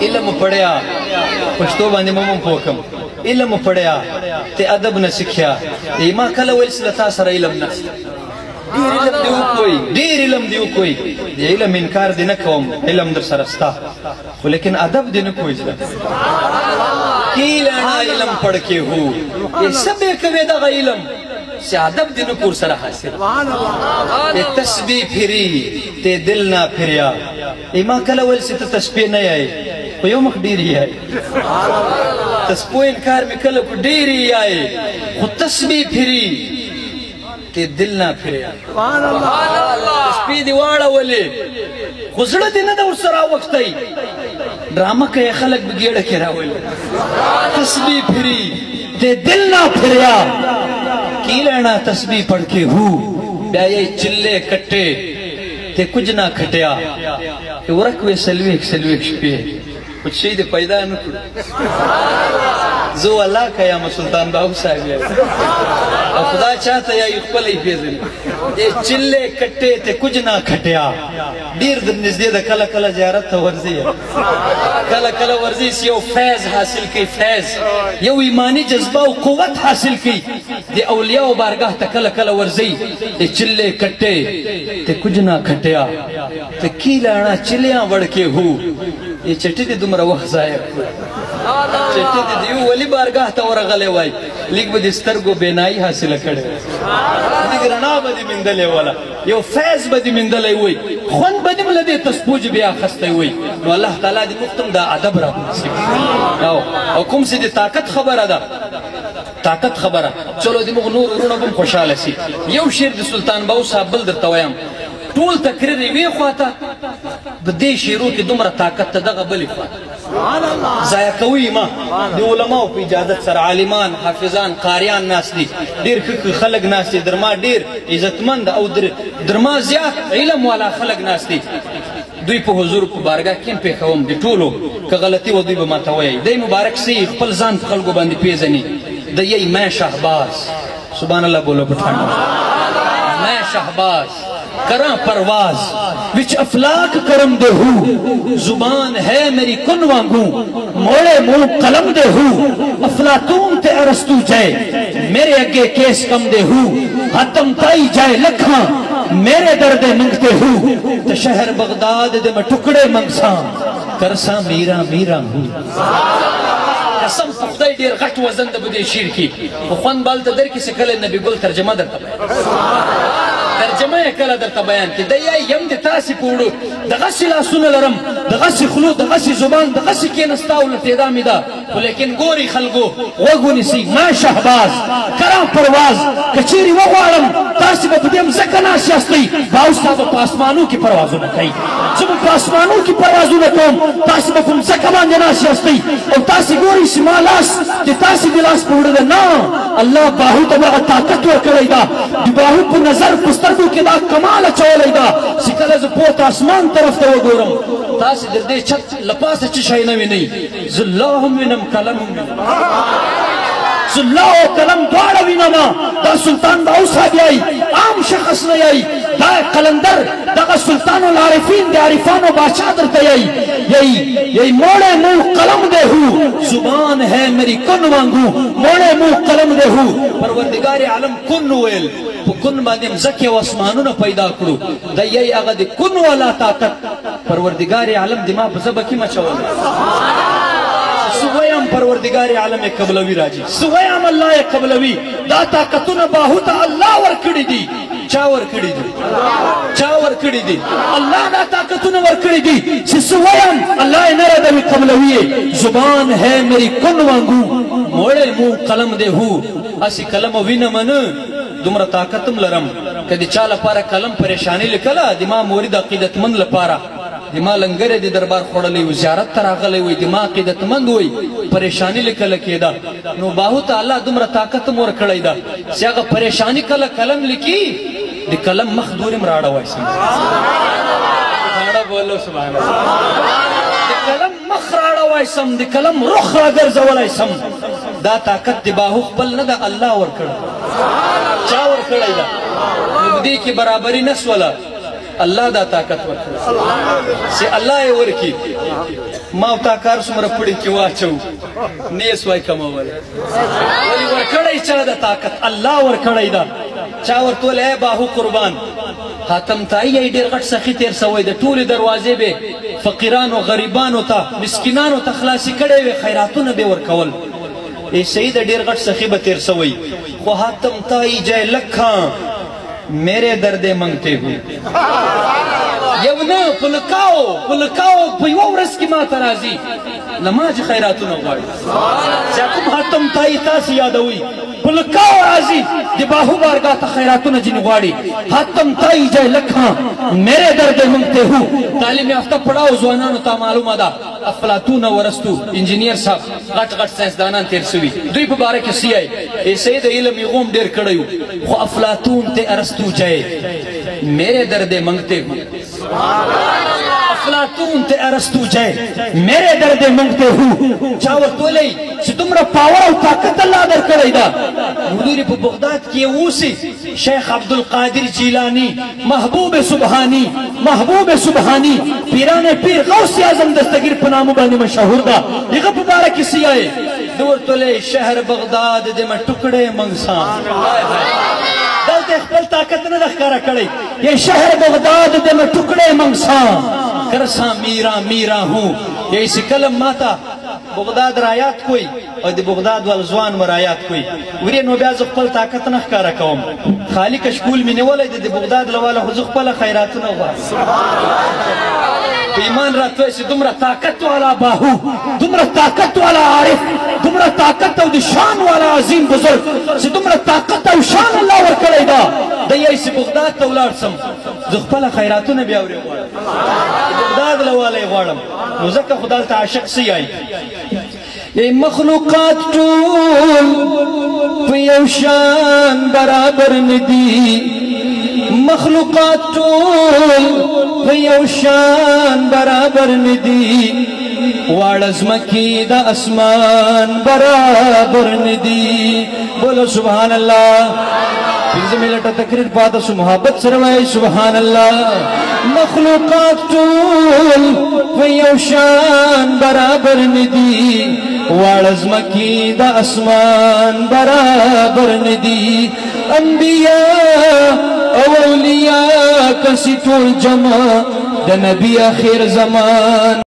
علم پڑھیا پښتو باندې مم پوکم علم پڑھیا ته ادب نه سکھیا ما کله ویل سلتا سره علم نه ډیر علم دی کوئی د علم انکار دی نه کوم علم در سره ستا خو لیکن ادب دی نه کوئی کی لینا علم پڑھ کے ہو یہ سب کوي دغه علم چې ادب دی نه کور سره حاصل تسبیح پھری ته دل نه پھریا ما کله ویل چې ته تسبیح نه یای خو یو مخ ډیر یای تسبیح انکار می کله کو ډیر یای خو تسبیح پھری ته دل نه پھریا تسبیح دی واړه ولې خو زړه دی نه د ورسره وختي ډرامه کوي خلک بګیړه کې راولي تسبیح پھری ته دل نه پھریا کی لینا تسبیح پڑھ کے ہو بیا یہ چلے کٹے تے کچھ نہ کھٹیا کہ ورکوے سلویک شپے کچھ شید پیدا نہ کرو زو اللہ کا یا سلطان باہو صاحب یا خدا چاہتا یا اقبل ای پیزن یہ چلے کٹے تے کچھ نہ کھٹیا دیر در نزدی دا کلا کلا جارت تا ورزی ہے کلا ورزی سے یو فیض حاصل کی فیض یو ایمانی جذبہ و قوت حاصل کی دی اولیاء و بارگاہ تا کلا ورزی یہ چلے کٹے تے کچھ نہ کھٹیا تے کی لانا چلیاں وڑکے ہو یہ چٹی دی دمرا وقت ظاہر چٹی دی دیو ولی بارگاہ تا ورغلے وائی لیک با دستر کو بینائی حاصل کڑے دیکھ رنا با دی مندلے والا یو فیض با دی مندلے ہوئی خون با دی ملدے تسپوج بیا خستے ہوئی نو اللہ تعالیٰ دی مختم دا عدب را نصیب او کم سے دی طاقت خبر دا طاقت خبر چلو دی مغ نور رونا بم خوشحال سی یو شیر دی سلطان باو صاحب بل در تویم طول تقریر وی خواتا بدے شیرو کی دمرا طاقت تا دغا بلی خواتا ضائع کوئی ما دی علماء پی اجازت سر عالمان حافظان قاریان ناس دی دیر خلق ناس دی درما دیر عزتمند او درما زیاد علم والا خلق ناس دی دوی په حضور په بارگاہ کین پی خوام دی طولو که غلطی و دوی بما تاوئی دی مبارک سی خپل ځان په خلقو باندې پیزنی دی یی میں شہباز سبحان اللہ بولو پٹھانا میں شہباز کراں پرواز وچ افلاک کرم دے ہو زبان ہے میری کن وانگوں موڑے منہ قلم دے ہو افلاطون تے ارسطو جائے میرے اگے کیس کم دے ہو حتم تائی جائے لکھاں میرے درد منگتے ہو تو شہر بغداد دے میں ٹکڑے منگساں کرساں میرا ہوں قسم خدای ډیر غټ وزن د بده شیر کی خو خوان بال ته در کې سکل نبی ګل ترجمه درته ترجمه یې کله درته بیان کی د یم د تاسې پوړو دغه لاسونه لرم دغه خلو دغه زبان دغه کېنستا او لتېدامې ده خو لیکن ګوري خلکو غوږ ونیسئ ما شهباز کرا پرواز که چیرې وغواړم تاسې به په دې مځکه ناست یاستئ باوستا به په اسمانو کې پروازونه کوي زه به په اسمانو کې پروازونه کوم تاسې به په مځکه باندې ناست یاستئ او تاسې ګورئ چې ما لاس د تاسې د لاس په وړه ده نه الله باهو ته دغه طاقت ورکړی ده د باهو په نظر په سترګو کې دا کمال اچولی ده چې کله زه پورته اسمان طرف ته وګورم تاسې د دې چت له پاسه څه شی نه وینئ زه الله هم وینم قلم هم وینم زه الله او قلم دواړه وینمه دا سلطان باهو صاحب یای عام شخص نه یای دا قلندر دغه سلطان العارفین د عارفانو بادشاہ درته یای موڑے منہ قلم دے ہو زبان ہے میری کن وانگو موڑے منہ قلم دے ہو پروردگار عالم کن ویل کن باندې مزکه و اسمانونه پیدا کړو د یی هغه د کن والا طاقت پروردگار عالم دماغ په زبه کې مچول سویم پروردگار عالم قبلوی راجی سویم الله قبلوی دا طاقتونه باهو ته الله ورکړي دي چا ورکړي دي الله دا طاقتونه ورکړي دي چې سویم الله نه ردوي قبلوی زبان ہے میری کن وانگو موڑے منہ قلم دے ہو اسی قلم وینم نه دومره طاقتم لرم کدی چا لپاره قلم پریشانی لیکله د ما مورید عقیدتمند لپاره د ما لنګر د دربار خوړلې و زیارت ته راغلی وي د ما عقیدتمند وي پریشانی لیکله کېده نو باهو ته الله دومره طاقت م ورکړی ده چې هغه پریشانی کله قلم لیکي د قلم مخ دورې م راړوی سم بولو سبحان الله د قلم مخ راړوی سم د قلم رخ راګرځولی سم دا طاقت د باهو خپل نه ده الله ورکړی چا ورکړی ده نو دې کې برابري نسوله الله دا طاقت ورکړي چې الله یې ورکړي ما او تا کار څومره پړي کې واچو نه سوای کمول ولې ورکړی چا د طاقت الله ورکړی دا چا ورته ویل ای باهو قربان حاتم طایی یې ډېر غټ سخي تېر سوی د ټولې دروازې به فقیرانو غریبانو ته مسکینانو ته خلاصې کړی وې خیراتونه به ورکول ای سید ډېر غټ سخي به تېر سوی خو حاتم طایی جای لکھاں میرے درد منگتے ہو یو نه پلکاو په یوه ورځ کې ما ته راځي له ما چې خیراتونه غواړي چې کوم حاتم طایی تاسې یادوئ پلکاو راځي د باهو بارګاه ته خیراتونه ځینې غواړي حاتم طایی جای لکھاں میرے درد منگتے ہو تعلیم یافته پړاو ځوانانو ته معلومه ده افلاطون او ارسطو انجینیر صاحب غټ غټ ساینسدانان تېر سوي دوی په باره کې سیای ایسه د علم یې غوم ډېر کړی و خو افلاطون ته ارسطو جای میرے درد منگتے ہو افلاطون ته ارسطو جای میرے درد منگتے ہو چا ورته ویلی چې دومره پاور او طاقت الله درکړی ده حضور په بغداد کې اوسي شیخ عبدالقادر جیلانی محبوب سبحانی پیران پیر غوث اعظم دستگیر په نامه باندې مشهور ده هغه په باره کې سیای ده ورته ویلی شهر بغداد د مه ټکړې منګسان دلته خپل طاقت نه ده ښکاره کړی یہ شہر بغداد دے میں ٹکڑے منگساں کرساں میرا ہوں یہ اسی کلم ماتا بغداد رایات کوئی او د بغداد والزوان مرایات کوئی وری نو بیا زه خپل طاقت نه ښکاره کوم خالی کشکول مې نیولی د بغداد له واله خو زه خپله خیراتونه غواړم په ایمان راته چې دومره طاقت والا باهو دومره طاقت والا عارف دومره طاقت او د شان والا عظیم بزرگ چې دومره طاقت او شان الله ورکړی ده د یې چې بغداد ته ولاړ سم زه خپله خیراتونه بیا ورې غواړم بغداد له واله یې غواړم نو ځکه خو دلته عاشق سیایي یہ مخلوقات ټول په یو شان برابر ندي مخلوقات ټول په یو شان برابر ندي واړه ځمکې د اسمان برابر ندي بولو سبحان الله پنځه منټه تقریر پاته شو محبت سره وایي سبحان الله مخلوقات ټول په یو شان برابر ندي واړه ځمکې د اسمان برابر ندي انبیاء او اولیاء کسی ټول جمع د نبی اخر زمان